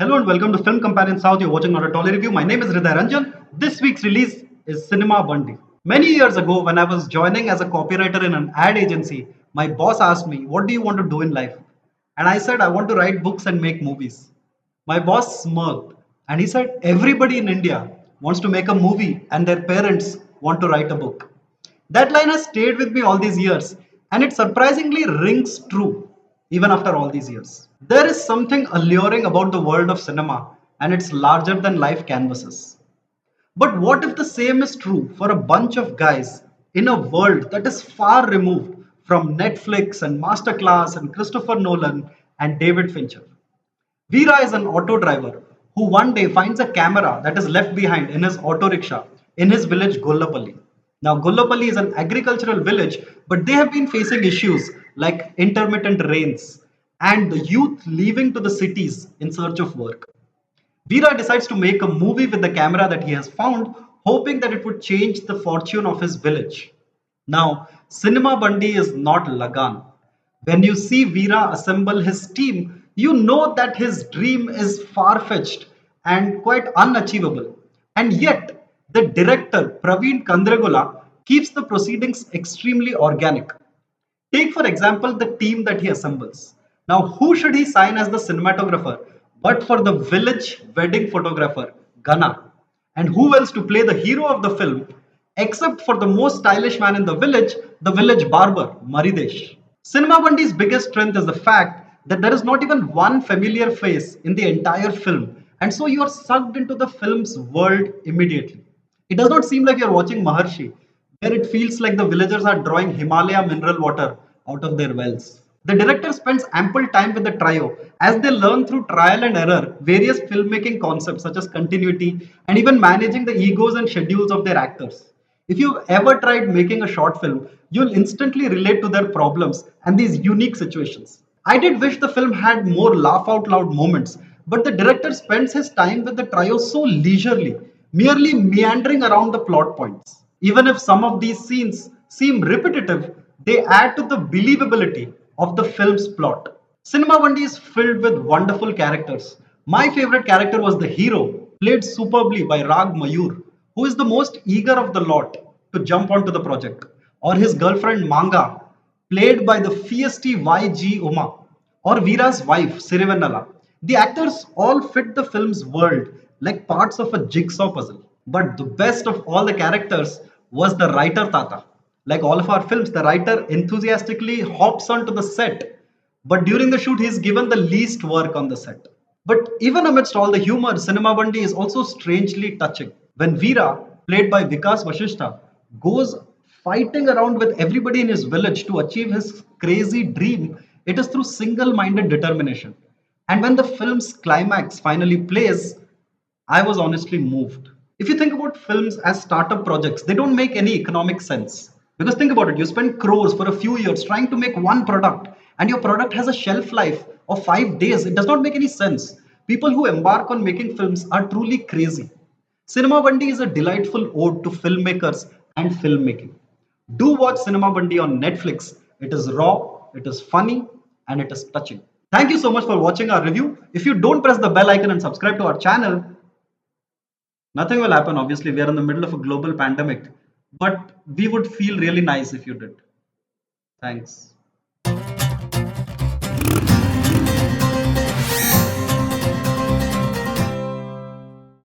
Hello and welcome to Film Companion South. You're watching Not a Dolly Review. My name is Hriday Ranjan. This week's release is Cinema Bundy. Many years ago, when I was joining as a copywriter in an ad agency, my boss asked me, "What do you want to do in life?" And I said, "I want to write books and make movies." My boss smirked and he said, "Everybody in India wants to make a movie and their parents want to write a book." That line has stayed with me all these years, and it surprisingly rings true even after all these years. There is something alluring about the world of cinema and its larger than life canvases. But what if the same is true for a bunch of guys in a world that is far removed from Netflix and Masterclass and Christopher Nolan and David Fincher? Veera is an auto driver who one day finds a camera that is left behind in his auto rickshaw in his village Gollapalli. Now, Gollapalli is an agricultural village, but they have been facing issues like intermittent rains and the youth leaving to the cities in search of work. Veera decides to make a movie with the camera that he has found, hoping that it would change the fortune of his village. Now, Cinema Bundy is not Lagan. When you see Veera assemble his team, you know that his dream is far fetched and quite unachievable. And yet, the director, Praveen Kandragula, keeps the proceedings extremely organic. Take, for example, the team that he assembles. Now, who should he sign as the cinematographer but for the village wedding photographer, Ghana? And who else to play the hero of the film except for the most stylish man in the village barber, Maridesh? Cinema Bundy's biggest strength is the fact that there is not even one familiar face in the entire film, and so you are sucked into the film's world immediately. It does not seem like you're watching Maharshi, where it feels like the villagers are drawing Himalaya mineral water out of their wells. The director spends ample time with the trio as they learn through trial and error various filmmaking concepts such as continuity and even managing the egos and schedules of their actors. If you've ever tried making a short film, you'll instantly relate to their problems and these unique situations. I did wish the film had more laugh out loud moments, but the director spends his time with the trio so leisurely, merely meandering around the plot points. Even if some of these scenes seem repetitive, they add to the believability of the film's plot. Cinema Bundy is filled with wonderful characters. My favorite character was the hero, played superbly by Rag Mayur, who is the most eager of the lot to jump onto the project, or his girlfriend Manga, played by the feisty YG Uma, or Veera's wife Sirivennala. The actors all fit the film's world like parts of a jigsaw puzzle. But the best of all the characters was the writer Tata. Like all of our films, the writer enthusiastically hops onto the set, but during the shoot, he is given the least work on the set. But even amidst all the humor, Cinema Bundy is also strangely touching. When Veera, played by Vikas Vashishta, goes fighting around with everybody in his village to achieve his crazy dream, it is through single minded determination. And when the film's climax finally plays, I was honestly moved. If you think about films as startup projects, they don't make any economic sense. Because think about it, you spend crores for a few years trying to make one product, and your product has a shelf life of 5 days. It does not make any sense. People who embark on making films are truly crazy. Cinema Bundy is a delightful ode to filmmakers and filmmaking. Do watch Cinema Bundy on Netflix. It is raw, it is funny, and it is touching. Thank you so much for watching our review. If you don't press the bell icon and subscribe to our channel, nothing will happen. Obviously, we are in the middle of a global pandemic, but we would feel really nice if you did. Thanks.